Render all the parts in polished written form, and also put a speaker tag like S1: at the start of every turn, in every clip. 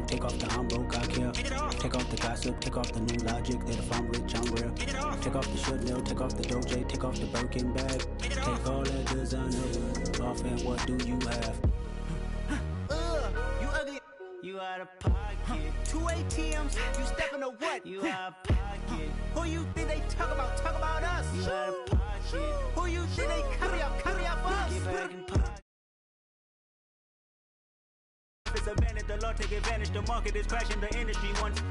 S1: take off the I'm broke, I care. Take off the gossip, take off the new logic that if I'm rich, I'm real. Take off the Chanel, take off the Doja, take off the Birkin bag. Take all that designer off and what do you have?
S2: You ugly. You out of pocket. 2 ATMs, you stepping to what? You out of pocket. Who you think they talk about? Talk about us. You out of pocket. Who you think they carry up for us? Get back in pocket. It's advantage, the law take advantage. The market is crashing, the industry wants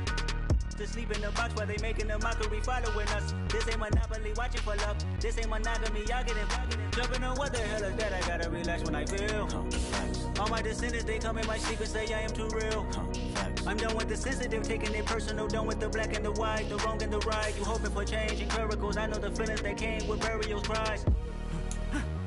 S2: to sleep in the box while they making a mockery following us. This ain't monopoly, watching for love. This ain't monogamy, y'all getting jumping on what the hell is that? I gotta relax when I feel. All my descendants, they come in my sleep and say I am too real. I'm done with the sensitive, taking it personal. Done with the black and the white, the wrong and the right. You hoping for change and miracles. I know the feelings that came with burial cries.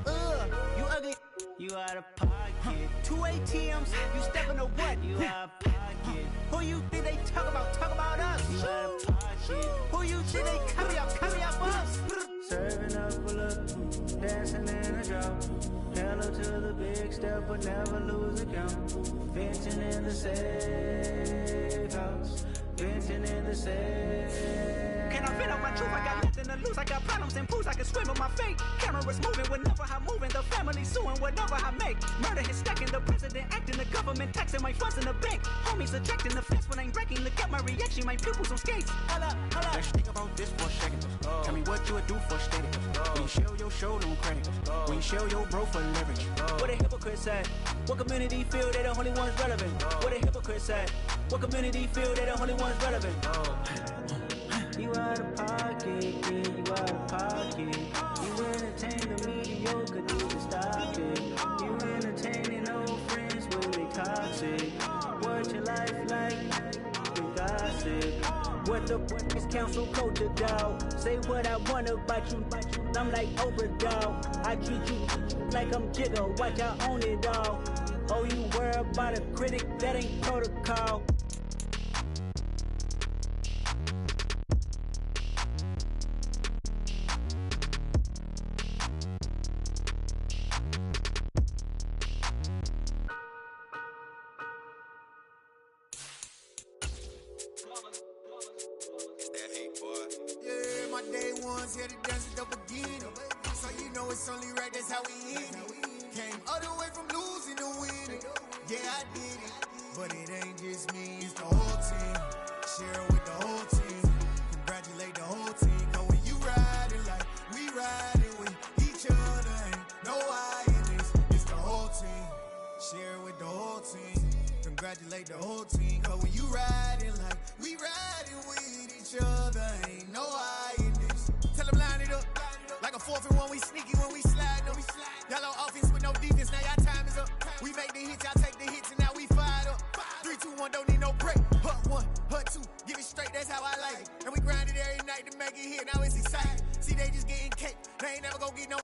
S2: You ugly. You out of pocket. 2 ATMs, you stepping to what? You out of pocket. Who you think they talk about? Talk about us. You out of pocket. Who you think they carry up for us? Serving up full of, dancing in a drought. Hello to the big step, but never lose account. Venting in the safe house. Venting in the safe. Can I vent out my truth? I got nothing to lose. I got problems and pools. I can swim with my fate. Cameras moving whenever I'm moving. The family suing whatever I make. Murder is stacking. The president acting. The government taxing my funds in the bank. Homies ejecting the fence when I'm breaking. Look at my reaction. My pupils on skates. Holla.
S1: Let's think about this for a second. Tell me what you would do for status. When you show your show, no credit. When you show your bro for leverage.
S2: What a hypocrite said. What community feel they the only ones relevant? What a hypocrite said. What community feel they the only ones relevant? You out of pocket, yeah, you out of pocket. You entertain the mediocre, need to stop it. You entertaining old friends, well they toxic. What your life like, the gossip. What the fuck is council culture, dog? Say what I want about you, I'm like overdog. I treat you like I'm Jigga, watch I own it all. Oh, you worry about a critic, that ain't protocol.
S3: Here to dance at the beginning, so you know it's only right, that's how we end it. Came all the way from losing to winning. Yeah, I did it, but it ain't just me, it's the whole team. Share it with the whole team. Congratulate the whole team. Cause when you riding like we riding with each other, ain't no I in this. It's the whole team. Share it with the whole team. Congratulate the whole team. Cause when you riding like we riding with each other, ain't no I in this. Tell them line it up. Like a 4th and 1, we sneaky when we slide them. Y'all on offense with no defense, now y'all time is up. We make the hits, y'all take the hits, and now we fired up. 3, 2, 1, don't need no break. Hut 1, hut 2, give it straight, that's how I like it. And we grind it every night to make it hit, now it's exciting. See, they just getting cake, they ain't never gonna get no.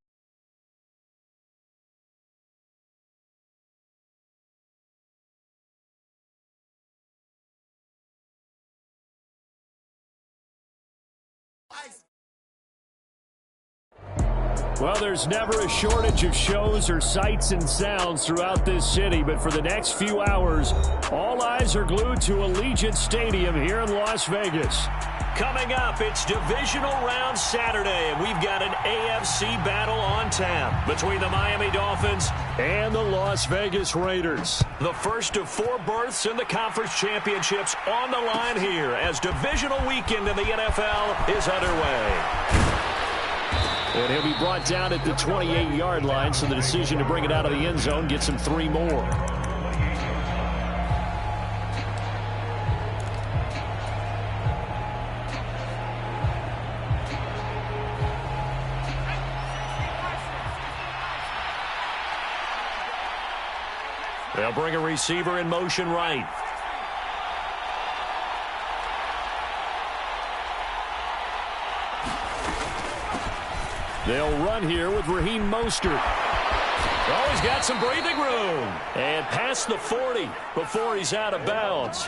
S3: Ice.
S4: Well, there's never a shortage of shows or sights and sounds throughout this city, but for the next few hours, all eyes are glued to Allegiant Stadium here in Las Vegas. Coming up, it's Divisional Round Saturday, and we've got an AFC battle on tap between the Miami Dolphins and the Las Vegas Raiders. The first of 4 berths in the conference championships on the line here as divisional weekend in the NFL is underway. And he'll be brought down at the 28-yard line, so the decision to bring it out of the end zone gets him 3 more. They'll bring a receiver in motion right. They'll run here with Raheem Mostert. Oh, he's got some breathing room. And past the 40 before he's out of bounds.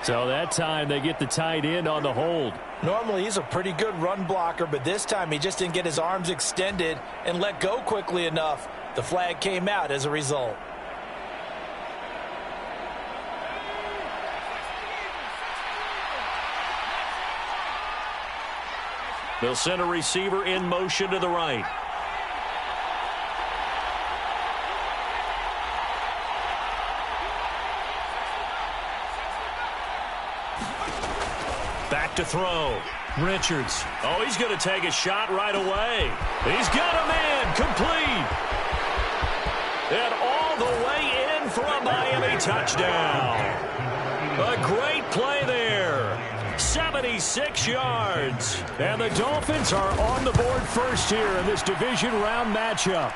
S4: So that time they get the tight end on the hold.
S5: Normally he's a pretty good run blocker, but this time he just didn't get his arms extended and let go quickly enough. The flag came out as a result.
S4: They'll send a receiver in motion to the right. Back to throw. Richards. Oh, he's going to take a shot right away. He's got a man complete. And all the way in for a Miami touchdown. A great play there. 76 yards. And the Dolphins are on the board first here in this division round matchup.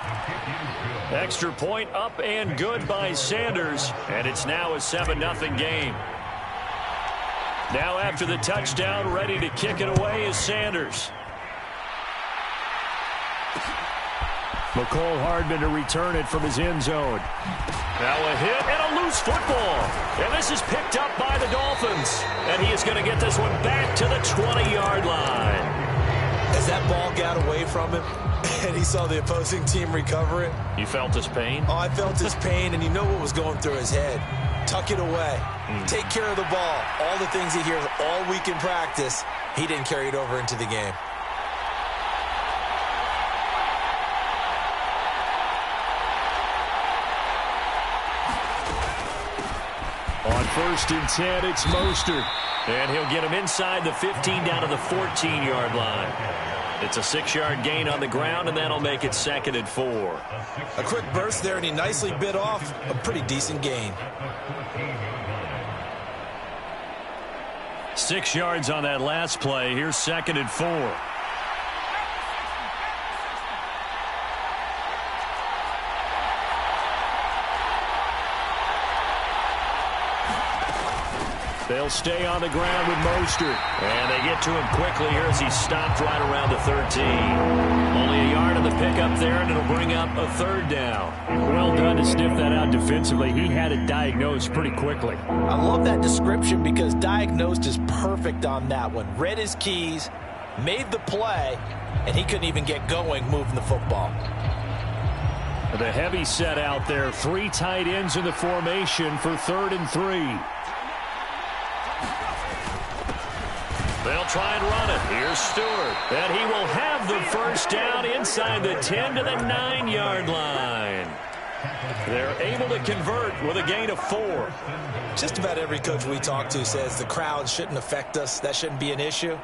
S4: Extra point up and good by Sanders. And it's now a 7-0 game. Now after the touchdown, ready to kick it away is Sanders. McCole Hardman to return it from his end zone. Now a hit and a loose football. And this is picked up by the Dolphins. And he is going to get this one back to the 20-yard line.
S5: As that ball got away from him and he saw the opposing team recover it.
S4: You felt his pain?
S5: Oh, I felt his pain, and you know what was going through his head. Tuck it away. Take care of the ball. All the things he hears all week in practice, he didn't carry it over into the game.
S4: On 1st and 10, it's Mostert. And he'll get him inside the 15 down to the 14-yard line. It's a 6-yard gain on the ground, and that'll make it 2nd and 4.
S5: A quick burst there, and he nicely bit off a pretty decent gain.
S4: 6 yards on that last play. Here's 2nd and 4. They'll stay on the ground with Mostert. And they get to him quickly here as he stopped right around the 13. Only a yard of the pickup there, and it'll bring up a 3rd down. Well done to sniff that out defensively. He had it diagnosed pretty quickly.
S5: I love that description because diagnosed is perfect on that one. Read his keys, made the play, and he couldn't even get going moving the football.
S4: The heavy set out there. 3 tight ends in the formation for 3rd and 3. They'll try and run it. Here's Stewart. And he will have the 1st down inside the 10 to the 9-yard line. They're able to convert with a gain of 4.
S5: Just about every coach we talk to says the crowd shouldn't affect us. That shouldn't be an issue.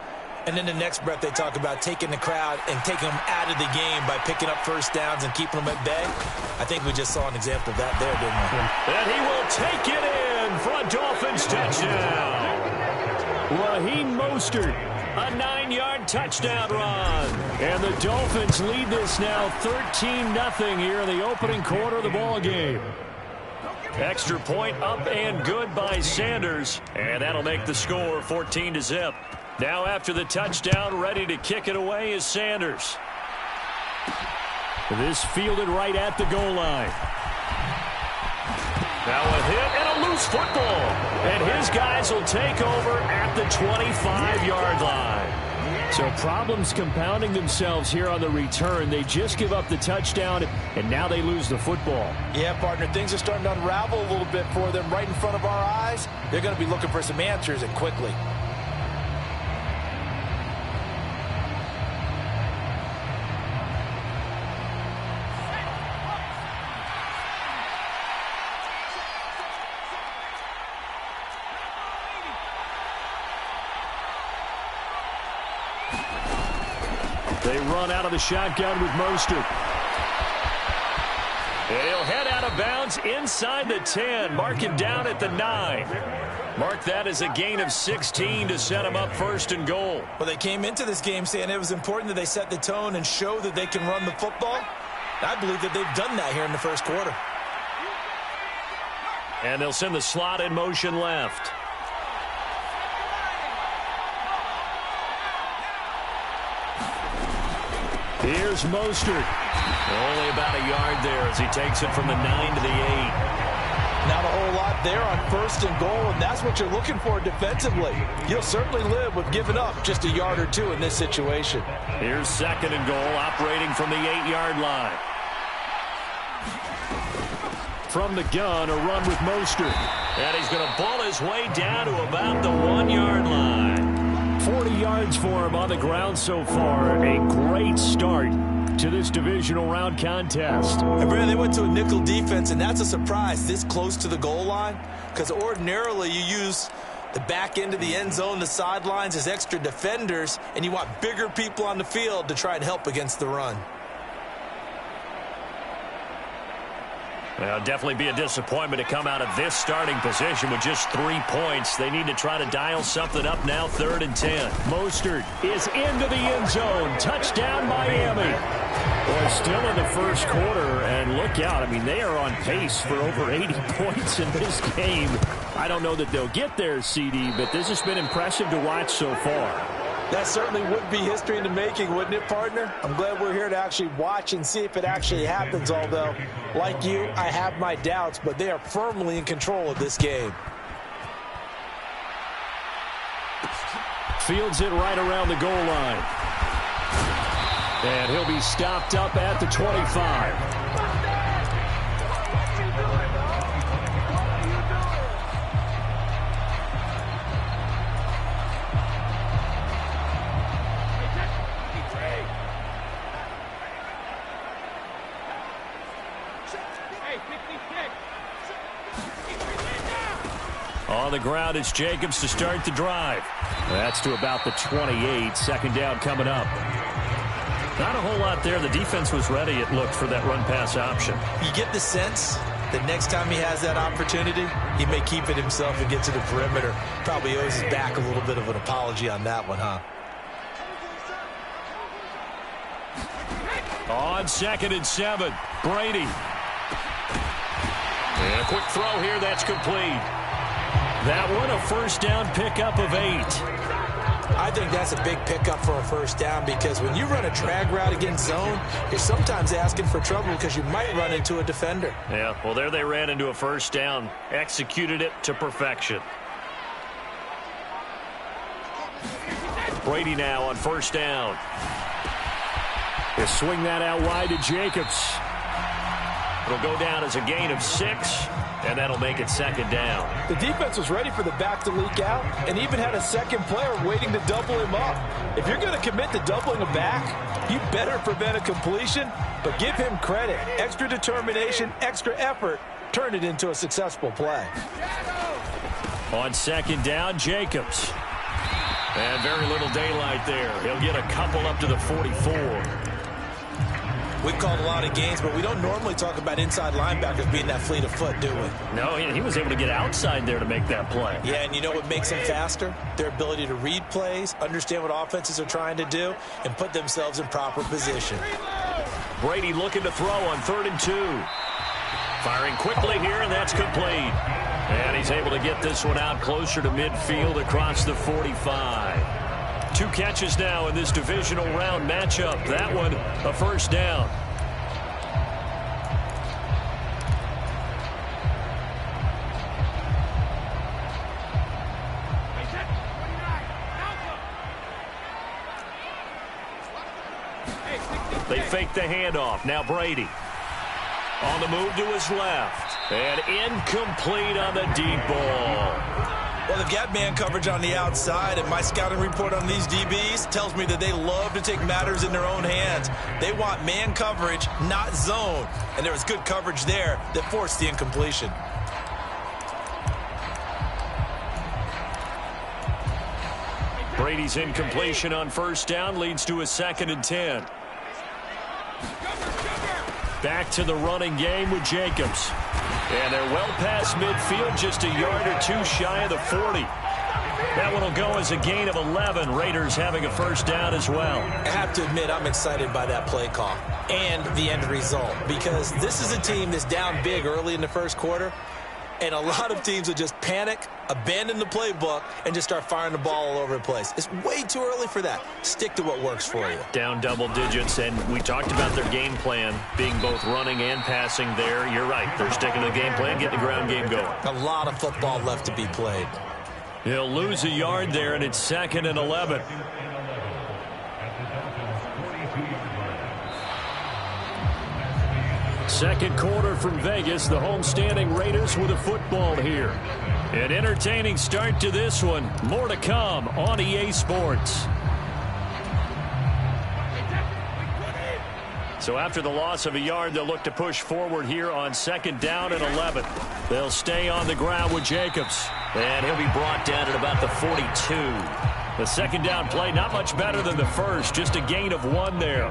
S5: And in the next breath, they talk about taking the crowd and taking them out of the game by picking up 1st downs and keeping them at bay. I think we just saw an example of that there, didn't we?
S4: And he will take it in for a Dolphins touchdown. Raheem Mostert, a 9-yard touchdown run. And the Dolphins lead this now 13-0 here in the opening quarter of the ball game. Extra point up and good by Sanders. And that'll make the score 14-0. Now after the touchdown, ready to kick it away is Sanders. This fielded right at the goal line. Now a hit and a loose football. And his guys will take over at the 25-yard line. So problems compounding themselves here on the return. They just give up the touchdown, and now they lose the football.
S5: Yeah, partner, things are starting to unravel a little bit for them right in front of our eyes. They're going to be looking for some answers, and quickly.
S4: They run out of the shotgun with Mostert. And he'll head out of bounds inside the 10. Mark him down at the 9. Mark that as a gain of 16 to set him up 1st and goal.
S5: Well, they came into this game saying it was important that they set the tone and show that they can run the football. I believe that they've done that here in the 1st quarter.
S4: And they'll send the slot in motion left. Here's Mostert. Only about a yard there as he takes it from the 9 to the 8.
S5: Not a whole lot there on 1st and goal, and that's what you're looking for defensively. You'll certainly live with giving up just a yard or 2 in this situation.
S4: Here's 2nd and goal, operating from the 8-yard line. From the gun, a run with Mostert. And he's going to ball his way down to about the 1-yard line. 40 yards for him on the ground so far. A great start to this divisional round contest.
S5: And Brandon, they went to a nickel defense, and that's a surprise this close to the goal line, because ordinarily you use the back end of the end zone, the sidelines as extra defenders, and you want bigger people on the field to try and help against the run.
S4: Well, definitely be a disappointment to come out of this starting position with just 3 points. They need to try to dial something up now, 3rd and 10. Mostert is into the end zone. Touchdown, Miami. Well, still in the first quarter, and look out. I mean, they are on pace for over 80 points in this game. I don't know that they'll get there, CD, but this has been impressive to watch so far.
S5: That certainly would be history in the making, wouldn't it, partner? I'm glad we're here to actually watch and see if it actually happens, although, like you, I have my doubts, but they are firmly in control of this game.
S4: Fields it right around the goal line. And he'll be stopped up at the 25. On the ground, it's Jacobs to start the drive. That's to about the 28. Second down coming up. Not a whole lot there. The defense was ready, it looked, for that run-pass option.
S5: You get the sense that next time he has that opportunity, he may keep it himself and get to the perimeter. Probably owes his back a little bit of an apology on that one, huh?
S4: On 2nd and 7, Brady. And a quick throw here, that's complete. That one, a first down pickup of 8.
S5: I think that's a big pickup for a first down, because when you run a drag route against zone, you're sometimes asking for trouble because you might run into a defender.
S4: Yeah, well, there they ran into a first down. Executed it to perfection. Brady now on first down. He'll swing that out wide to Jacobs. It'll go down as a gain of 6. And that'll make it second down.
S5: The defense was ready for the back to leak out and even had a second player waiting to double him up. If you're going to commit to doubling a back, you better prevent a completion, but give him credit. Extra determination, extra effort, turn it into a successful play.
S4: On second down, Jacobs. And very little daylight there. He'll get a couple up to the 44.
S5: We've called a lot of games, but we don't normally talk about inside linebackers being that fleet of foot, do we?
S4: No, he was able to get outside there to make that play.
S5: Yeah, and you know what makes them faster? Their ability to read plays, understand what offenses are trying to do, and put themselves in proper position.
S4: Brady looking to throw on 3rd and 2. Firing quickly here, and that's complete. And he's able to get this one out closer to midfield across the 45. 2 catches now in this divisional round matchup. That one, a first down. They fake the handoff. Now Brady. On the move to his left. And incomplete on the deep ball.
S5: Well, they've got man coverage on the outside, and my scouting report on these DBs tells me that they love to take matters in their own hands. They want man coverage, not zone. And there was good coverage there that forced the incompletion.
S4: Brady's incompletion on first down leads to a 2nd and 10. Back to the running game with Jacobs. And they're well past midfield, just a yard or 2 shy of the 40. That one will go as a gain of 11. Raiders having a first down as well.
S5: I have to admit, I'm excited by that play call and the end result, because this is a team that's down big early in the first quarter, and a lot of teams will just panic, abandon the playbook, and just start firing the ball all over the place. It's way too early for that. Stick to what works for you.
S4: Down double digits, and we talked about their game plan being both running and passing there. You're right. They're sticking to the game plan, getting the ground game going.
S5: A lot of football left to be played.
S4: He'll lose a yard there, and it's 2nd and 11. Second quarter from Vegas. The homestanding Raiders with a football here. An entertaining start to this one. More to come on EA Sports. So after the loss of a yard, they'll look to push forward here on 2nd down and 11. They'll stay on the ground with Jacobs.
S6: And he'll be brought down at about the 42.
S4: The 2nd down play, not much better than the first. Just a gain of 1 there.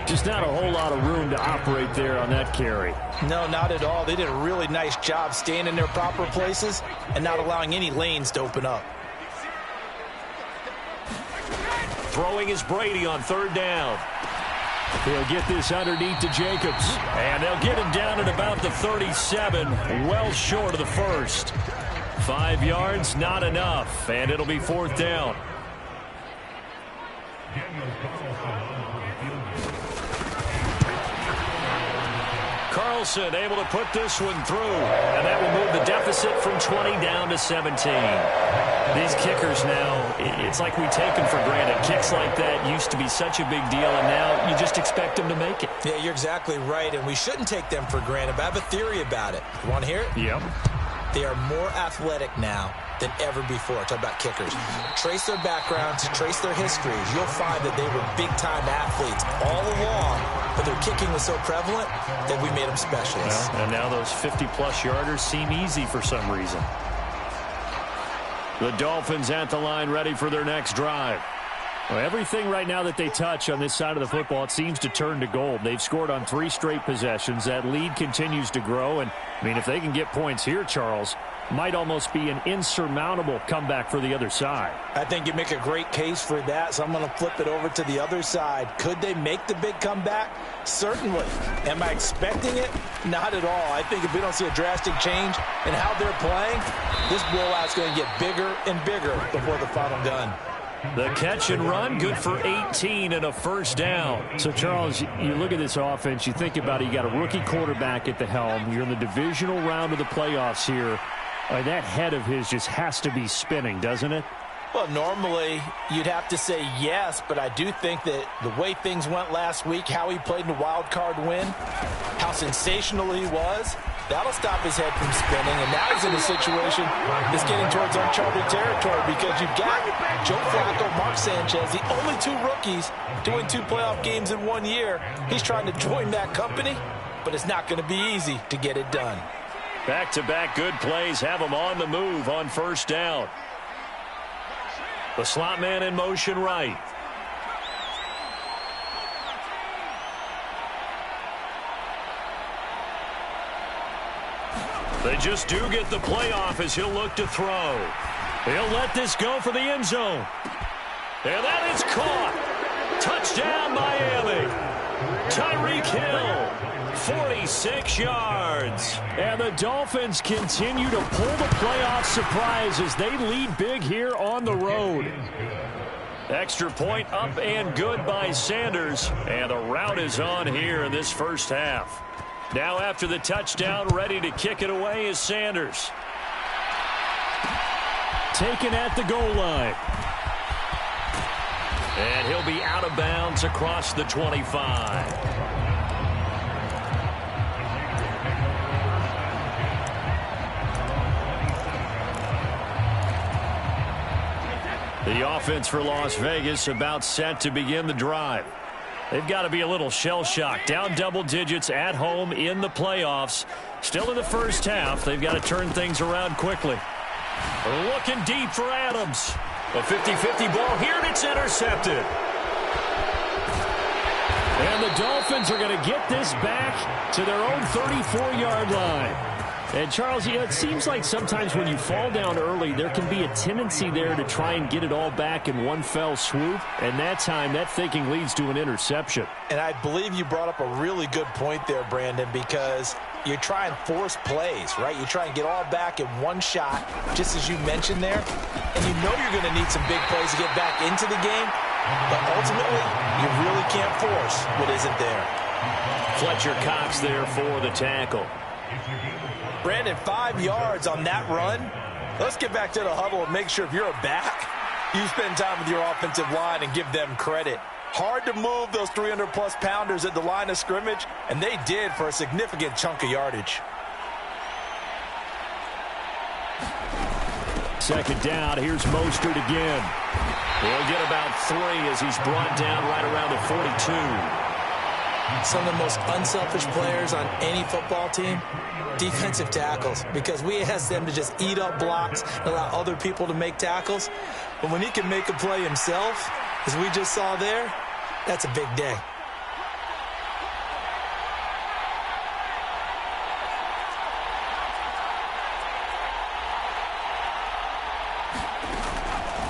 S4: Just not a whole lot of room to operate there on that carry.
S5: No, not at all. They did a really nice job staying in their proper places and not allowing any lanes to open up.
S4: Throwing is Brady on 3rd down. He'll get this underneath to Jacobs. And they'll get him down at about the 37, well short of the first. 5 yards, not enough, and it'll be 4th down. Carlson able to put this one through, and that will move the deficit from 20 down to 17. These kickers now, it's like we take them for granted. Kicks like that used to be such a big deal, and now you just expect them to make it.
S5: Yeah, you're exactly right, and we shouldn't take them for granted, but I have a theory about it. You want to hear it?
S4: Yep.
S5: They are more athletic now than ever before. Talk about kickers. Trace their backgrounds, trace their histories. You'll find that they were big-time athletes all along, but their kicking was so prevalent that we made them specialists.
S4: Well, and now those 50-plus yarders seem easy for some reason. The Dolphins at the line, ready for their next drive. Well, everything right now that they touch on this side of the football, it seems to turn to gold. They've scored on 3 straight possessions. That lead continues to grow. And, I mean, if they can get points here, Charles, might almost be an insurmountable comeback for the other side.
S5: I think you make a great case for that, so I'm going to flip it over to the other side. Could they make the big comeback? Certainly. Am I expecting it? Not at all. I think if we don't see a drastic change in how they're playing, this blowout's going to get bigger and bigger before the final gun.
S4: The catch and run, good for 18 and a 1st down. So, Charles, you look at this offense, you think about it, you got a rookie quarterback at the helm. You're in the divisional round of the playoffs here. That head of his just has to be spinning, doesn't it?
S5: Well, normally you'd have to say yes, but I do think that the way things went last week, how he played in the wild card win, how sensational he was, that'll stop his head from spinning. And now he's in a situation that's getting towards uncharted territory because you've got Joe Flacco, Mark Sanchez, the only 2 rookies doing 2 playoff games in 1 year. He's trying to join that company, but it's not going to be easy to get it done.
S4: Back-to-back good plays have them on the move on 1st down. The slot man in motion right. They just do get the playoff as he'll look to throw. He'll let this go for the end zone. And that is caught. Touchdown, Miami. Tyreek Hill, 46 yards. And the Dolphins continue to pull the playoff surprise as they lead big here on the road. Extra point up and good by Sanders. And the route is on here in this 1st half. Now after the touchdown, ready to kick it away is Sanders. Taken at the goal line. And he'll be out of bounds across the 25. The offense for Las Vegas about set to begin the drive. They've got to be a little shell-shocked. Down double digits at home in the playoffs. Still in the 1st half. They've got to turn things around quickly. Looking deep for Adams. A 50-50 ball here, and it's intercepted. And the Dolphins are going to get this back to their own 34-yard line. And, Charles, it seems like sometimes when you fall down early, there can be a tendency there to try and get it all back in one fell swoop. And that time, that thinking leads to an interception.
S5: And I believe you brought up a really good point there, Brandon, because you try and force plays, right? You try and get all back in one shot, just as you mentioned there. And you know you're going to need some big plays to get back into the game. But ultimately, you really can't force what isn't there.
S4: Fletcher Cox there for the tackle.
S5: Brandon, 5 yards on that run. Let's get back to the huddle and make sure if you're a back, you spend time with your offensive line and give them credit. Hard to move those 300-plus pounders at the line of scrimmage, and they did for a significant chunk of yardage.
S4: second down. Here's Mostert again. He'll get about 3 as he's brought down right around the 42.
S5: Some of the most unselfish players on any football team, defensive tackles, because we ask them to just eat up blocks and allow other people to make tackles. But when he can make a play himself, as we just saw there, that's a big day.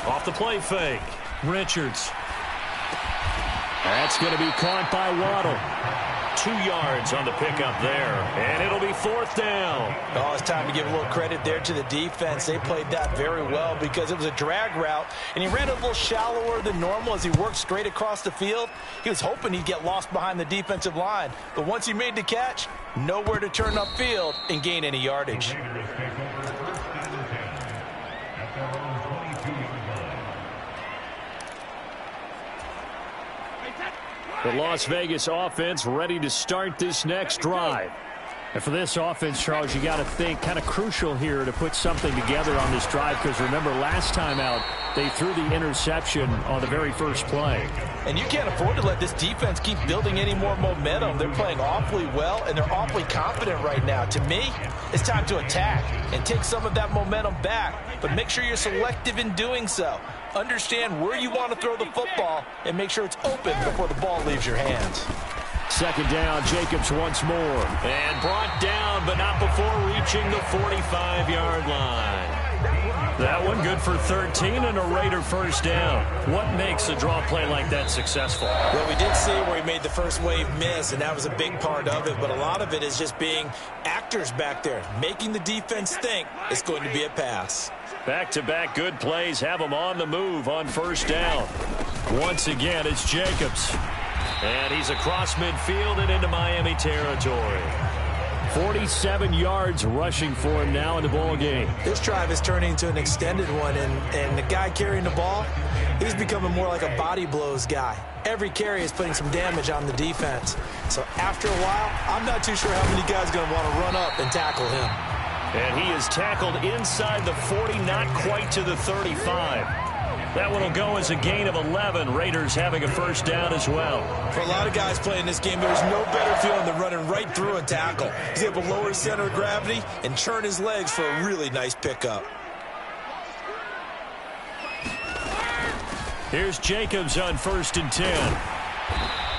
S4: Off the play fake, Richards. That's going to be caught by Waddle. 2 yards on the pickup there, and it'll be 4th down.
S5: Oh, it's time to give a little credit there to the defense. They played that very well because it was a drag route, and he ran a little shallower than normal as he worked straight across the field. He was hoping he'd get lost behind the defensive line, but once he made the catch, nowhere to turn upfield and gain any yardage.
S4: The Las Vegas offense ready to start this next drive. And for this offense, Charles, you got to think kind of crucial here to put something together on this drive, because remember last time out they threw the interception on the very first play.
S5: And you can't afford to let this defense keep building any more momentum. They're playing awfully well, and they're awfully confident right now. To me, it's time to attack and take some of that momentum back, but make sure you're selective in doing so. Understand where you want to throw the football and make sure it's open before the ball leaves your hands.
S4: Second down, Jacobs once more. And brought down, but not before reaching the 45-yard line. That one good for 13 and a Raider first down. What makes a draw play like that successful?
S5: Well, we did see where he made the first wave miss, and that was a big part of it. But a lot of it is just being actors back there, making the defense think it's going to be a pass.
S4: Back-to-back good plays have them on the move on first down. Once again, it's Jacobs. And he's across midfield and into Miami territory. 47 yards rushing for him now in the ball game.
S5: This drive is turning into an extended one, and the guy carrying the ball, he's becoming more like a body blows guy. Every carry is putting some damage on the defense. So after a while, I'm not too sure how many guys are going to want to run up and tackle him.
S4: And he is tackled inside the 40, not quite to the 35. That one will go as a gain of 11. Raiders having a first down as well.
S5: For a lot of guys playing this game, there's no better feeling than running right through a tackle. He's able to lower his center of gravity and churn his legs for a really nice pickup.
S4: Here's Jacobs on 1st and 10.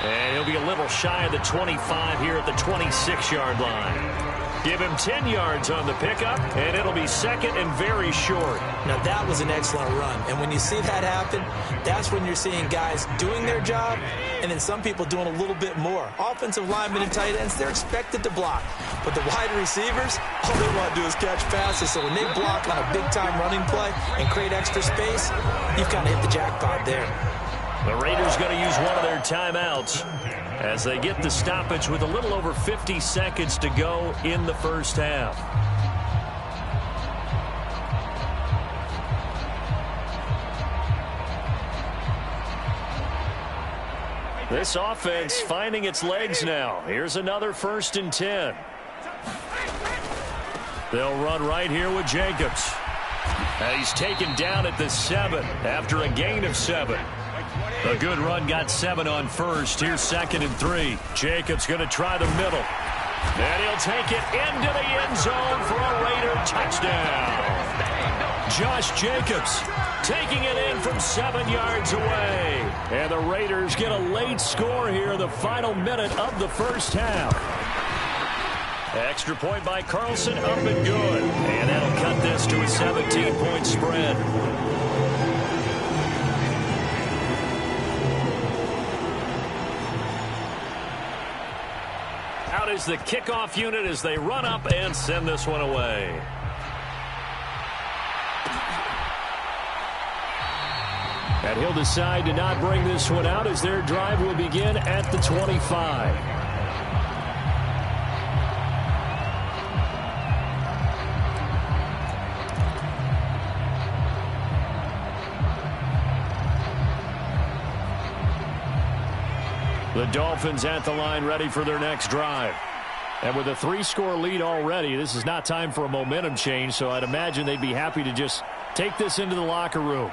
S4: And he'll be a little shy of the 25 here at the 26-yard line. Give him 10 yards on the pickup, and it'll be second and very short.
S5: Now, that was an excellent run. And when you see that happen, that's when you're seeing guys doing their job, and then some people doing a little bit more. Offensive linemen and tight ends, they're expected to block. But the wide receivers, all they want to do is catch passes. So when they block on a big-time running play and create extra space, you've kind of hit the jackpot there.
S4: The Raiders going to use one of their timeouts as they get the stoppage with a little over 50 seconds to go in the first half. This offense finding its legs now. Here's another 1st and 10. They'll run right here with Jacobs. And he's taken down at the 7 after a gain of 7. A good run, got 7 on first. Here's 2nd and 3. Jacobs going to try the middle. And he'll take it into the end zone for a Raider touchdown. Josh Jacobs taking it in from 7 yards away. And the Raiders get a late score here in the final minute of the first half. Extra point by Carlson, up and good. And that'll cut this to a 17-point spread. Out is the kickoff unit as they run up and send this one away. And he'll decide to not bring this one out as their drive will begin at the 25. The Dolphins at the line ready for their next drive. And with a 3-score lead already, this is not time for a momentum change, so I'd imagine they'd be happy to just take this into the locker room.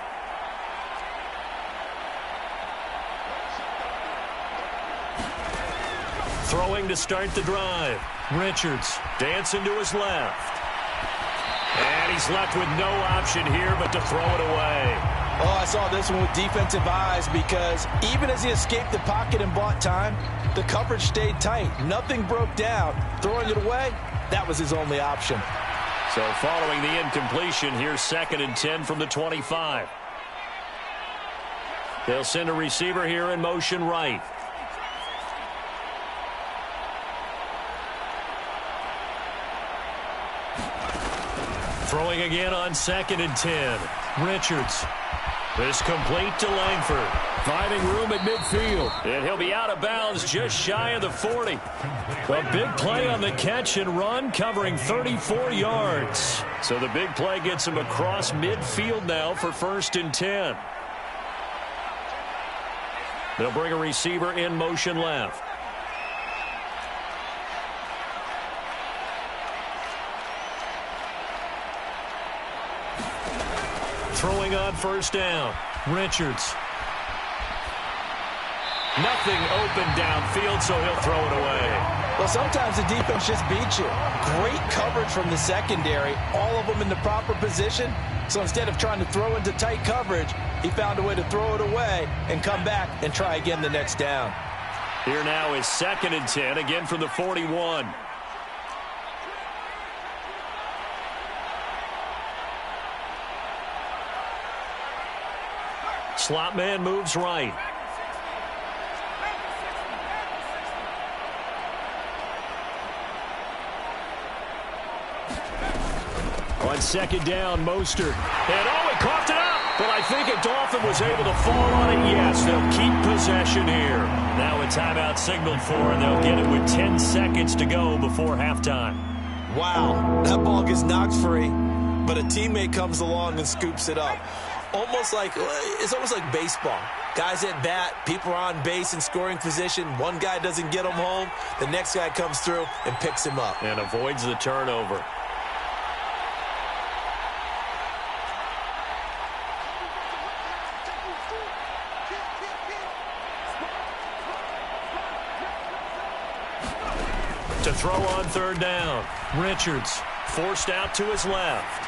S4: Throwing to start the drive. Richards dancing to his left. And he's left with no option here but to throw it away.
S5: Oh, I saw this one with defensive eyes because even as he escaped the pocket and bought time, the coverage stayed tight. Nothing broke down. Throwing it away, that was his only option.
S4: So following the incompletion, here's 2nd and 10 from the 25. They'll send a receiver here in motion right. Throwing again on 2nd and 10. Richards. This complete to Langford. Finding room at midfield. And he'll be out of bounds just shy of the 40. A big play on the catch and run, covering 34 yards. So the big play gets him across midfield now for 1st and 10. They'll bring a receiver in motion left. Throwing on 1st down. Richards. Nothing open downfield, so he'll throw it away.
S5: Well, sometimes the defense just beats you. Great coverage from the secondary, all of them in the proper position. So instead of trying to throw into tight coverage, he found a way to throw it away and come back and try again the next down.
S4: Here now is 2nd and 10, again from the 41. Slot man moves right. On 2nd down, Mostert. And he coughed it up. But I think a Dolphin was able to fall on it. Yes, they'll keep possession here. Now a timeout signaled for, and they'll get it with 10 seconds to go before halftime.
S5: Wow, that ball gets knocked free, but a teammate comes along and scoops it up. It's almost like baseball. Guys at bat, people are on base in scoring position. One guy doesn't get him home. The next guy comes through and picks him up.
S4: And avoids the turnover. To throw on 3rd down. Richards forced out to his left.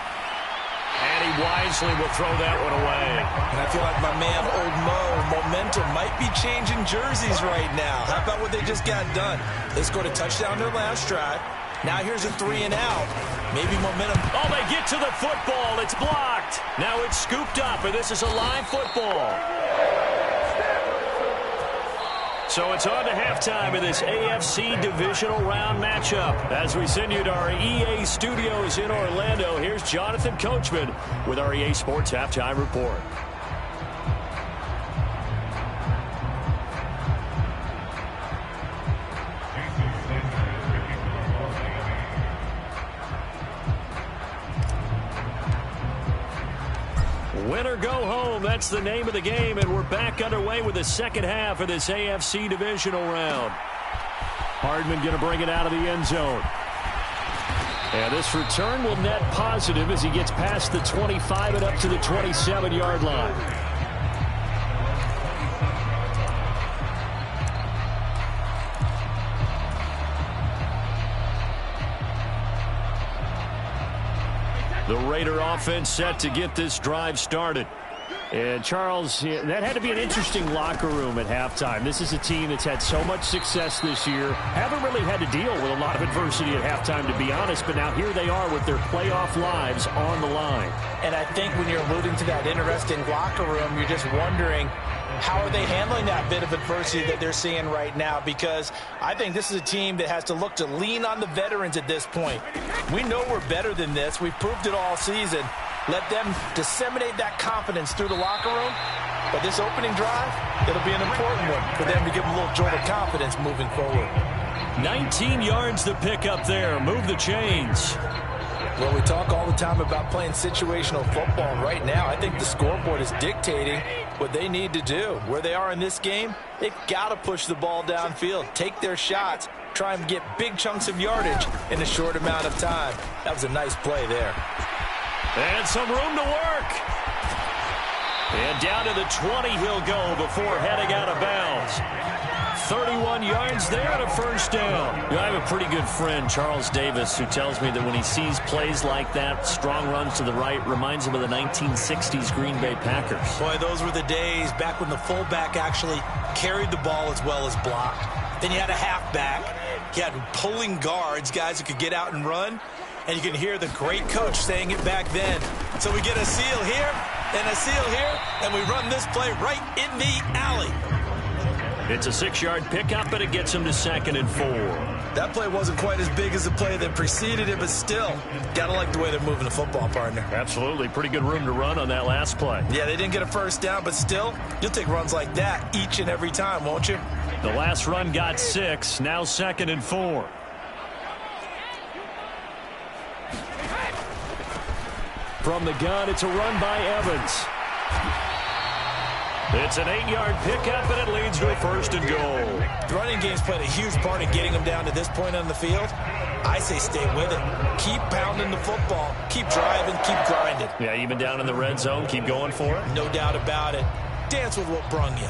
S4: And he wisely will throw that one away.
S5: And I feel like my man, Old Mo, momentum might be changing jerseys right now. How about what they just got done? They scored a touchdown their last drive. Now here's a 3 and out. Maybe momentum.
S4: Oh, they get to the football. It's blocked. Now it's scooped up, and this is a live football. So it's on to halftime of this AFC divisional round matchup. As we send you to our EA studios in Orlando, here's Jonathan Coachman with our EA Sports Halftime Report. Win or go home, that's the name of the game, and we're back underway with the second half of this AFC divisional round. Hardman going to bring it out of the end zone. And this return will net positive as he gets past the 25 and up to the 27-yard line. The Raider offense set to get this drive started. And, Charles, that had to be an interesting locker room at halftime. This is a team that's had so much success this year. Haven't really had to deal with a lot of adversity at halftime, to be honest. But now here they are with their playoff lives on the line.
S5: And I think when you're alluding to that interesting locker room, you're just wondering, how are they handling that bit of adversity that they're seeing right now? Because I think this is a team that has to look to lean on the veterans at this point. We know we're better than this. We've proved it all season. Let them disseminate that confidence through the locker room. But this opening drive, it'll be an important one for them to give them a little jolt of confidence moving forward.
S4: 19 yards to pick up there. Move the chains.
S5: Well, we talk all the time about playing situational football. Right now, I think the scoreboard is dictating what they need to do. Where they are in this game, they've got to push the ball downfield, take their shots, try and get big chunks of yardage in a short amount of time. That was a nice play there.
S4: And some room to work. And down to the 20 he'll go before heading out of bounds. 31 yards there and a first down.
S6: You know, I have a pretty good friend, Charles Davis, who tells me that when he sees plays like that, strong runs to the right, reminds him of the 1960s Green Bay Packers.
S5: Boy, those were the days back when the fullback actually carried the ball as well as blocked. Then you had a halfback. You had pulling guards, guys who could get out and run. And you can hear the great coach saying it back then. So we get a seal here and a seal here, and we run this play right in the alley.
S4: It's a 6-yard pickup, and it gets him to 2nd and 4.
S5: That play wasn't quite as big as the play that preceded it, but still, gotta like the way they're moving the football, partner.
S4: Absolutely. Pretty good room to run on that last play.
S5: Yeah, they didn't get a first down, but still, you'll take runs like that each and every time, won't you?
S4: The last run got 6, now 2nd and 4. From the gun, it's a run by Evans. It's an 8-yard pickup, and it leads to a 1st and goal.
S5: The running game's played a huge part in getting them down to this point on the field. I say stay with it. Keep pounding the football. Keep driving. Keep grinding.
S4: Yeah, even down in the red zone, keep going for it.
S5: No doubt about it. Dance with what brung you.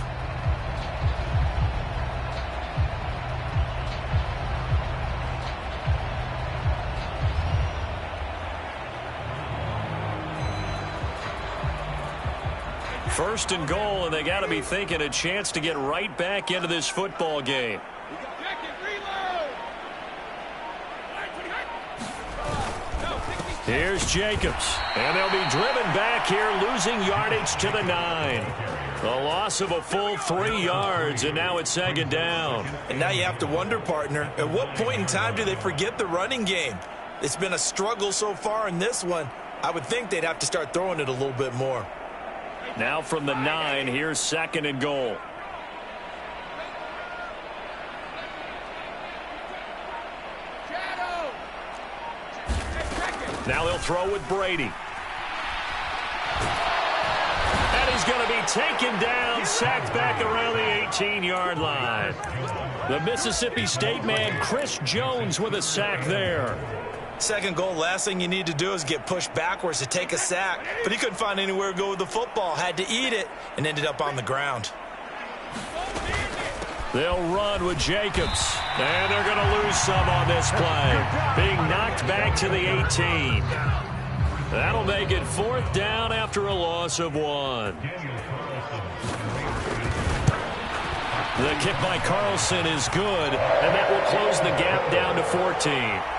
S4: First and goal, and they got to be thinking a chance to get right back into this football game. Here's Jacobs, and they'll be driven back here, losing yardage to the 9. The loss of a full 3 yards, and now it's 2nd down.
S5: And now you have to wonder, partner, at what point in time do they forget the running game? It's been a struggle so far in this one. I would think they'd have to start throwing it a little bit more.
S4: Now from the 9, here's 2nd and goal. Now they'll throw with Brady. And he's going to be taken down, sacked back around the 18-yard line. The Mississippi State man, Chris Jones, with a sack there.
S5: 2nd goal, last thing you need to do is get pushed backwards to take a sack. But he couldn't find anywhere to go with the football, had to eat it, and ended up on the ground.
S4: They'll run with Jacobs, and they're going to lose some on this play. Being knocked back to the 18. That'll make it 4th down after a loss of 1. The kick by Carlson is good, and that will close the gap down to 14.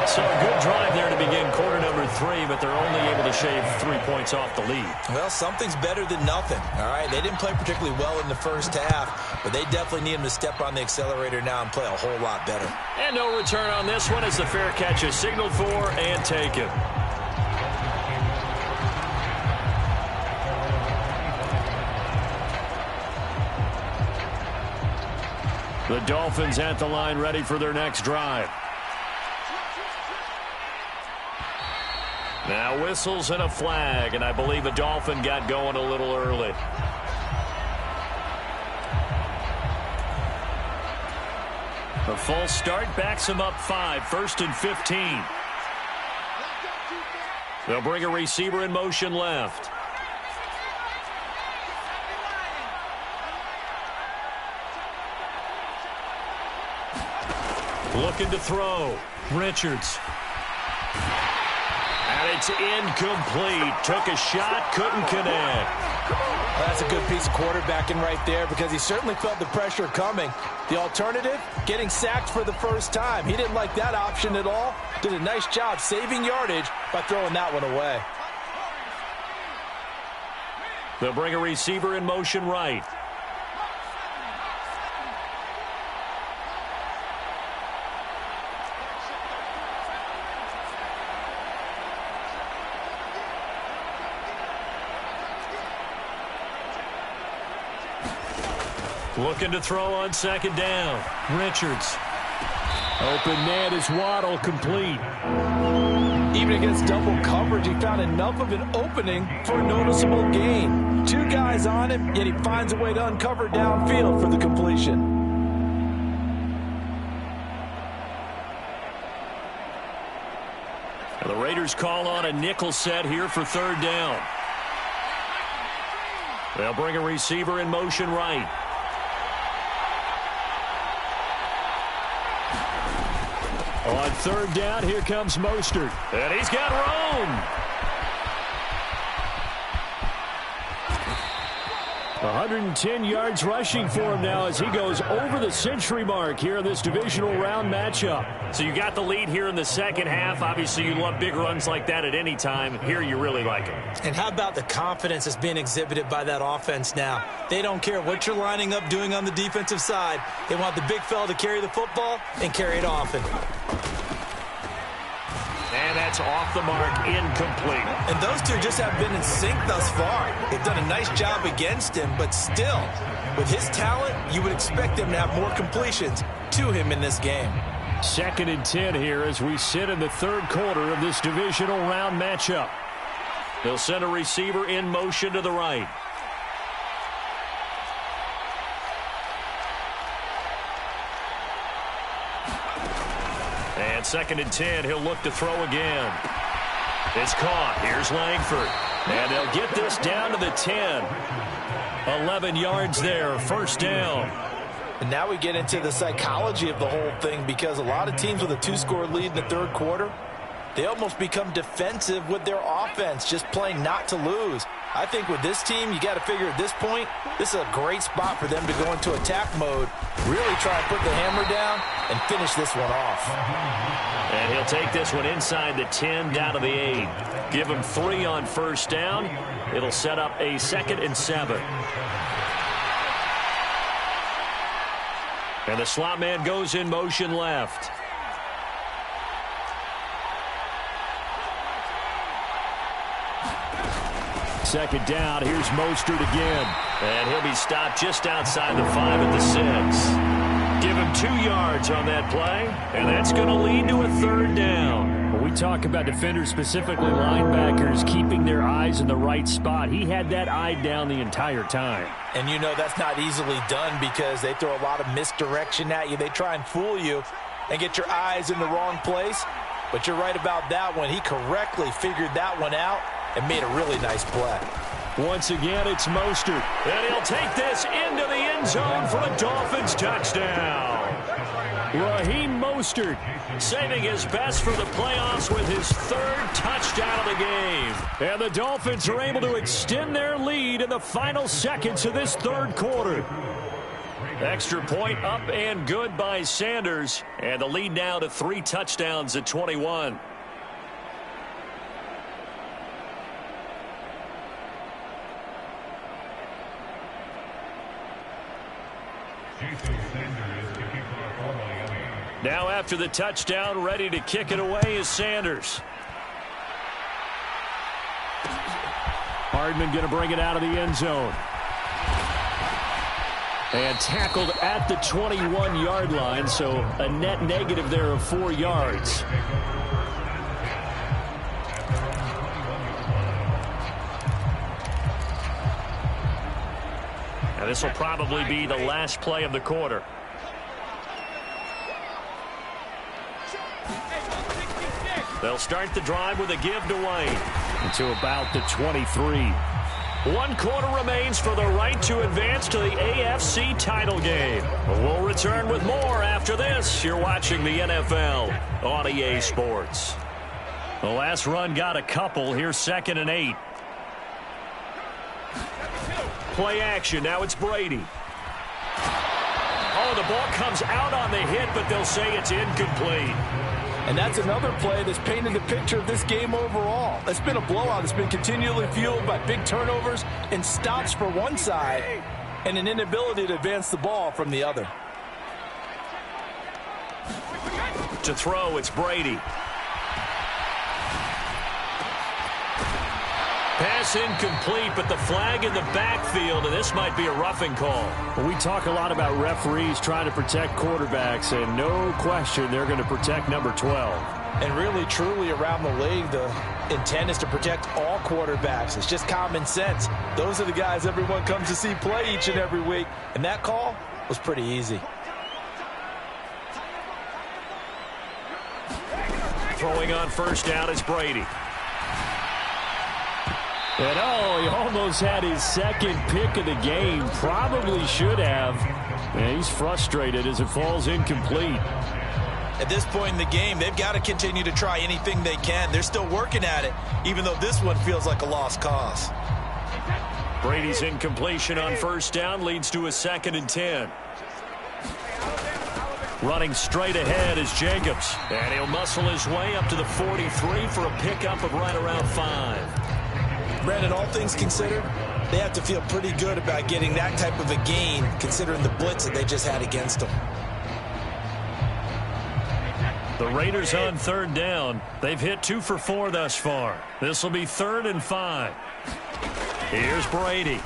S4: So a good drive there to begin quarter number 3, but they're only able to shave 3 points off the lead.
S5: Well, something's better than nothing, all right? They didn't play particularly well in the first half, but they definitely need them to step on the accelerator now and play a whole lot better.
S4: And no return on this one as the fair catch is signaled for and taken. The Dolphins at the line ready for their next drive. Now whistles and a flag, and I believe a Dolphin got going a little early. A false start backs him up 5, 1st and 15. They'll bring a receiver in motion left. Looking to throw. Richards. And it's incomplete. Took a shot, couldn't connect.
S5: Well, that's a good piece of quarterbacking right there because he certainly felt the pressure coming. The alternative, getting sacked for the first time. He didn't like that option at all. Did a nice job saving yardage by throwing that one away.
S4: They'll bring a receiver in motion right. Looking to throw on 2nd down. Richards. Open man is Waddle, complete.
S5: Even against double coverage, he found enough of an opening for a noticeable gain. 2 guys on him, yet he finds a way to uncover downfield for the completion.
S4: The Raiders call on a nickel set here for third down. They'll bring a receiver in motion right. On third down, here comes Mostert. And he's got room. 110 yards rushing for him now as he goes over the century mark here in this divisional round matchup. So you got the lead here in the second half. Obviously, you love big runs like that at any time. Here you really like it.
S5: And how about the confidence that's being exhibited by that offense now? They don't care what you're lining up doing on the defensive side. They want the big fella to carry the football and carry it often.
S4: And that's off the mark, incomplete.
S5: And those two just have been in sync thus far. They've done a nice job against him, but still, with his talent, you would expect him to have more completions to him in this game.
S4: 2nd and 10 here as we sit in the third quarter of this divisional round matchup. They'll send a receiver in motion to the right. And 2nd and 10, he'll look to throw again. It's caught. Here's Langford. And they'll get this down to the 10. 11 yards there, first down.
S5: And now we get into the psychology of the whole thing, because a lot of teams with a 2-score lead in the third quarter, they almost become defensive with their offense, just playing not to lose. I think with this team, you got to figure at this point, this is a great spot for them to go into attack mode, really try and put the hammer down and finish this one off.
S4: And he'll take this one inside the 10 down to the 8. Give him 3 on first down. It'll set up a 2nd and 7. And the slot man goes in motion left. Second down, here's Mostert again. And he'll be stopped just outside the 5 at the 6. Give him 2 yards on that play, and that's going to lead to a third down. When we talk about defenders, specifically linebackers, keeping their eyes in the right spot, he had that eye down the entire time.
S5: And you know that's not easily done because they throw a lot of misdirection at you. They try and fool you and get your eyes in the wrong place. But you're right about that one. He correctly figured that one out and made a really nice play.
S4: Once again, it's Mostert. And he'll take this into the end zone for a Dolphins touchdown. Raheem Mostert saving his best for the playoffs with his 3rd touchdown of the game. And the Dolphins are able to extend their lead in the final seconds of this third quarter. Extra point up and good by Sanders. And the lead now to 3 touchdowns at 21. Now after the touchdown, ready to kick it away is Sanders. Hardman going to bring it out of the end zone. And tackled at the 21-yard line, so a net negative there of 4 yards. Now this will probably be the last play of the quarter. They'll start the drive with a give to Wayne. To about the 23. 1 quarter remains for the right to advance to the AFC title game. We'll return with more after this. You're watching the NFL on EA Sports. The last run got a couple. Here's 2nd and 8. Play action. Now it's Brady. Oh, the ball comes out on the hit, but they'll say it's incomplete.
S5: And that's another play that's painted the picture of this game overall. It's been a blowout. It's been continually fueled by big turnovers and stops for one side and an inability to advance the ball from the other.
S4: To throw, it's Brady. Pass incomplete, but the flag in the backfield, and this might be a roughing call. Well, we talk a lot about referees trying to protect quarterbacks, and no question they're going to protect number 12.
S5: And really, truly, around the league, the intent is to protect all quarterbacks. It's just common sense. Those are the guys everyone comes to see play each and every week, and that call was pretty easy.
S4: Throwing on first down is Brady. And he almost had his second pick of the game. Probably should have. And he's frustrated as it falls incomplete.
S5: At this point in the game, they've got to continue to try anything they can. They're still working at it, even though this one feels like a lost cause.
S4: Brady's incompletion on first down leads to a 2nd and 10. Running straight ahead is Jacobs. And he'll muscle his way up to the 43 for a pickup of right around 5.
S5: Brandon, all things considered, they have to feel pretty good about getting that type of a gain, considering the blitz that they just had against them.
S4: The Raiders on 3rd down. They've hit 2 for 4 thus far. This will be 3rd and 5. Here's Brady.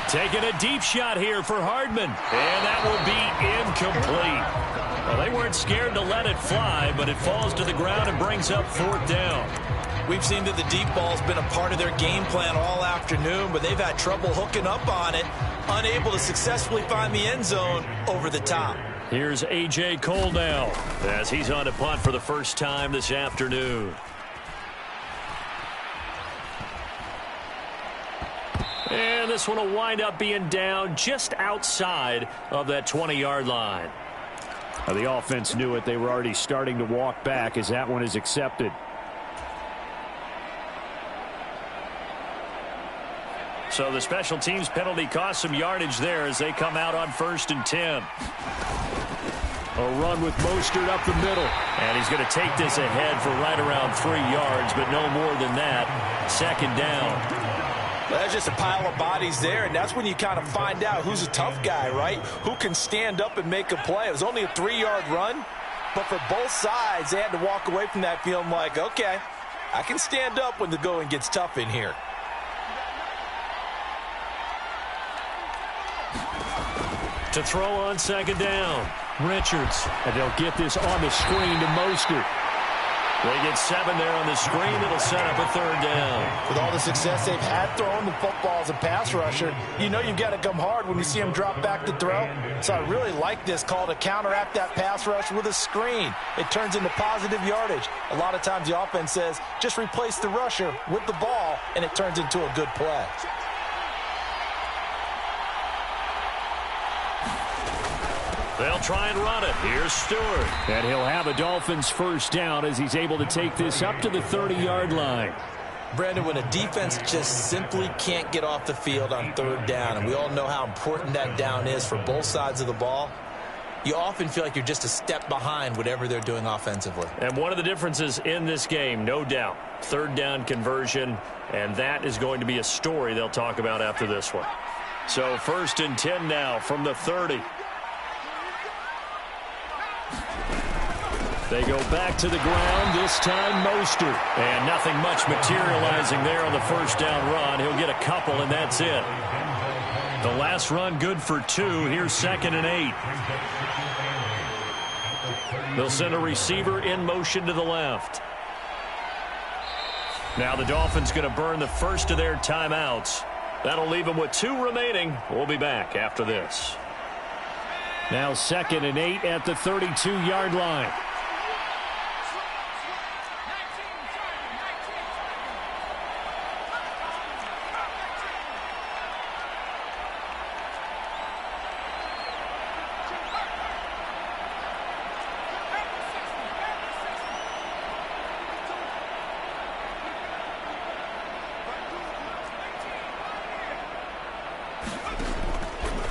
S4: Taking a deep shot here for Hardman. And that will be incomplete. Well, they weren't scared to let it fly, but it falls to the ground and brings up 4th down.
S5: We've seen that the deep ball's been a part of their game plan all afternoon, but they've had trouble hooking up on it, unable to successfully find the end zone over the top.
S4: Here's A.J. Cole now as he's on to punt for the first time this afternoon. And this one will wind up being down just outside of that 20-yard line. Now, the offense knew it. They were already starting to walk back as that one is accepted. So the special teams penalty cost some yardage there as they come out on 1st and 10. A run with Mostert up the middle. And he's going to take this ahead for right around 3 yards, but no more than that. 2nd down.
S5: Well, that's just a pile of bodies there, and that's when you kind of find out who's a tough guy, right? Who can stand up and make a play. It was only a 3-yard run, but for both sides, they had to walk away from that feeling like, okay, I can stand up when the going gets tough in here.
S4: To throw on 2nd down, Richards. And they'll get this on the screen to Mostert. They get 7 there on the screen. It'll set up a 3rd down.
S5: With all the success they've had throwing the football as a pass rusher, you know you've got to come hard when you see them drop back to throw. So I really like this call to counteract that pass rush with a screen. It turns into positive yardage. A lot of times the offense says, just replace the rusher with the ball, and it turns into a good play.
S4: They'll try and run it. Here's Stewart. And he'll have a Dolphins first down as he's able to take this up to the 30-yard line.
S5: Brandon, when a defense just simply can't get off the field on 3rd down, and we all know how important that down is for both sides of the ball, you often feel like you're just a step behind whatever they're doing offensively.
S4: And one of the differences in this game, no doubt, 3rd down conversion, and that is going to be a story they'll talk about after this one. So 1st and 10 now from the 30. They go back to the ground, this time Mostert. And nothing much materializing there on the first down run. He'll get a couple, and that's it. The last run good for 2. Here's 2nd and 8. They'll send a receiver in motion to the left. Now the Dolphins going to burn the first of their timeouts. That'll leave them with 2 remaining. We'll be back after this. Now 2nd and 8 at the 32-yard line.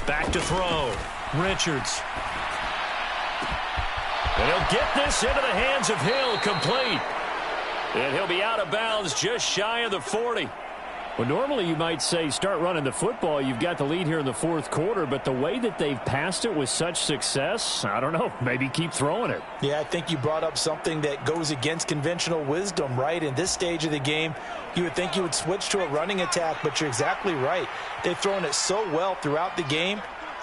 S4: Back to throw. Richards. And he'll get this into the hands of Hill, complete. And he'll be out of bounds just shy of the 40. Well, normally you might say start running the football. You've got the lead here in the 4th quarter, but the way that they've passed it with such success, I don't know, maybe keep throwing it.
S5: Yeah, I think you brought up something that goes against conventional wisdom, right? In this stage of the game, you would think you would switch to a running attack, but you're exactly right. They've thrown it so well throughout the game,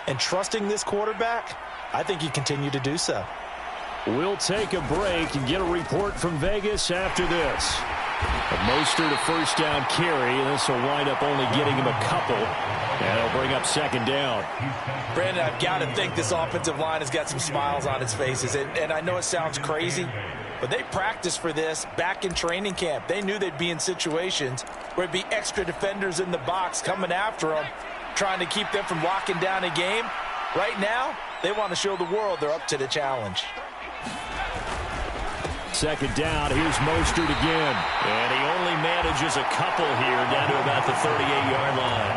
S5: and trusting this quarterback, I think you continue to do so.
S4: We'll take a break and get a report from Vegas after this. Mostert a first down carry, and this will wind up only getting him a couple, and it'll bring up second down.
S5: Brandon, I've got to think this offensive line has got some smiles on its faces, and I know it sounds crazy, but they practiced for this back in training camp. They knew they'd be in situations where it'd be extra defenders in the box coming after them, trying to keep them from locking down a game. Right now, they want to show the world they're up to the challenge.
S4: Second down, here's Mostert again. And he only manages a couple here down to about the 38-yard line.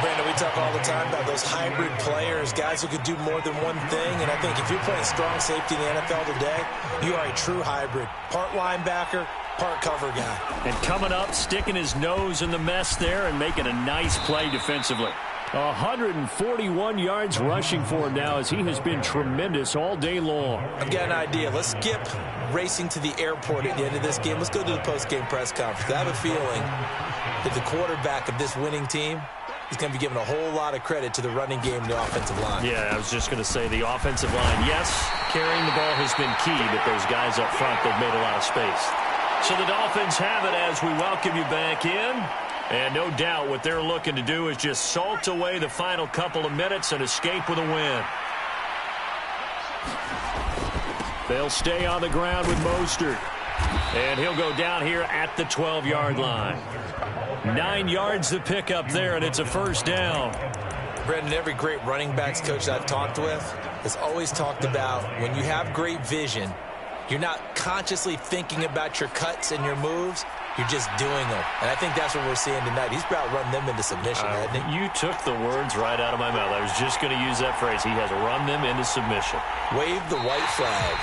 S5: Brandon, we talk all the time about those hybrid players, guys who could do more than one thing. And I think if you're playing strong safety in the NFL today, you are a true hybrid. Part linebacker, part cover guy.
S4: And coming up, sticking his nose in the mess there and making a nice play defensively. 141 yards rushing for him now as he has been tremendous all day long.
S5: I've got an idea. Let's skip racing to the airport at the end of this game. Let's go to the post-game press conference. I have a feeling that the quarterback of this winning team is going to be given a whole lot of credit to the running game and the offensive line.
S6: Yeah, I was just going to say the offensive line, yes, carrying the ball has been key, but those guys up front, they've made a lot of space.
S4: So the Dolphins have it as we welcome you back in. And no doubt what they're looking to do is just salt away the final couple of minutes and escape with a win. They'll stay on the ground with Mostert. And he'll go down here at the 12-yard line. 9 yards to pick up there, and it's a first down.
S5: Brendan, every great running backs coach I've talked with has always talked about when you have great vision, you're not consciously thinking about your cuts and your moves. You're just doing them. And I think that's what we're seeing tonight. He's about run them into submission, hasn't he?
S6: You took the words right out of my mouth. I was just going to use that phrase. He has run them into submission.
S5: Wave the white flag.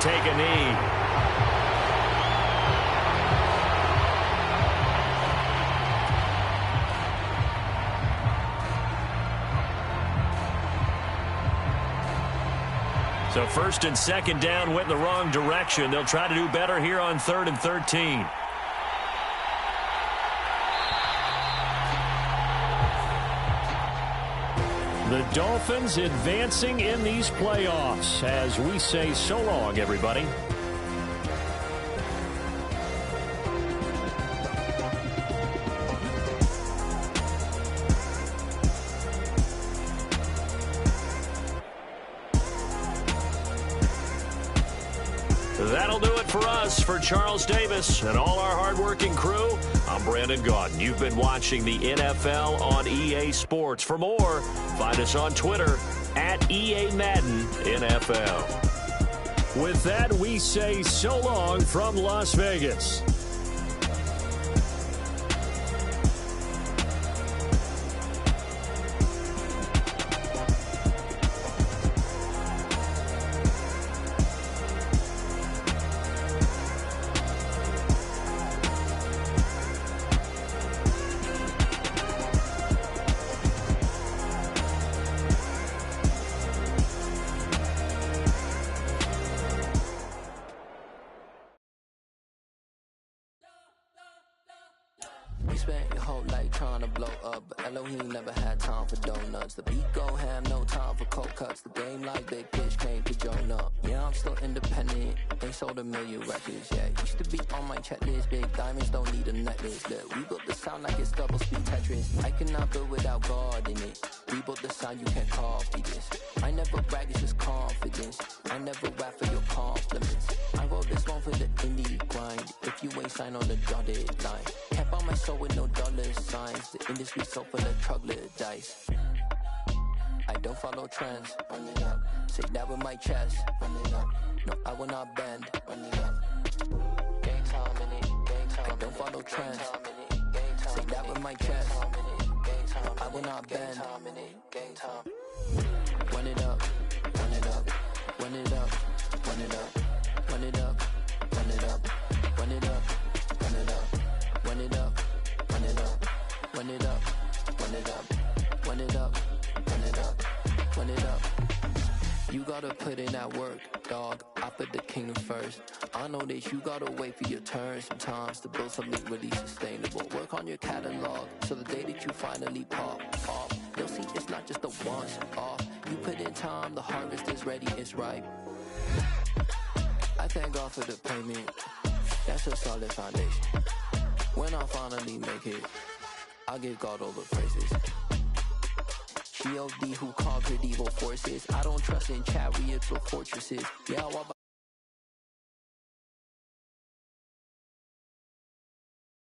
S4: Take a knee. So first and second down went in the wrong direction. They'll try to do better here on 3rd and 13. The Dolphins advancing in these playoffs as we say so long, everybody. That'll do it for us. For Charles Davis and all our hardworking crew, I'm Brandon Gaudin. You've been watching the NFL on EA Sports. For more, find us on Twitter at EA Madden NFL. With that, we say so long from Las Vegas.
S7: You spent your whole life trying to blow up, but Elohim never had time for donuts. The beat go ham, no time for cold cuts. The game like big bitch came to join up. Yeah, I'm still independent, ain't sold 1 million records yet. Used to be on my checklist, big diamonds don't need a necklace. Look, we built the sound like it's double speed Tetris. I cannot build without God in it. We built the sound, you can't copy this. I never brag, it's just confidence. I never rap for your compliments. I wrote this one for the indie grind. If you ain't signed on the dotted line, can't buy my soul with no dollar signs. The industry so full of troglodytes. I don't follow trends. Run it up. Say that with my chest. Run it up. No, I will not bend. Run it up. Game time in it. Game time. I don't follow trends. Say that with my chest. No, I will not bend. Game time. Run it up. Run it up. Run it up. Run it up. Run it up. Run it up. Run it up. Run it up. Run it up. Run it up. Run it up. Run it up. Run it up. Run it up. You gotta put in that work, dog. I put the kingdom first. I know that you gotta wait for your turn sometimes to build something really sustainable. Work on your catalog, so the day that you finally pop off, you'll see it's not just a once off. You put in time, the harvest is ready, it's ripe. I thank God for the payment. That's a solid foundation. When I finally make it, I give God all the praises. G.O.D. who conquered evil forces. I don't trust in chariots or fortresses. Yeah,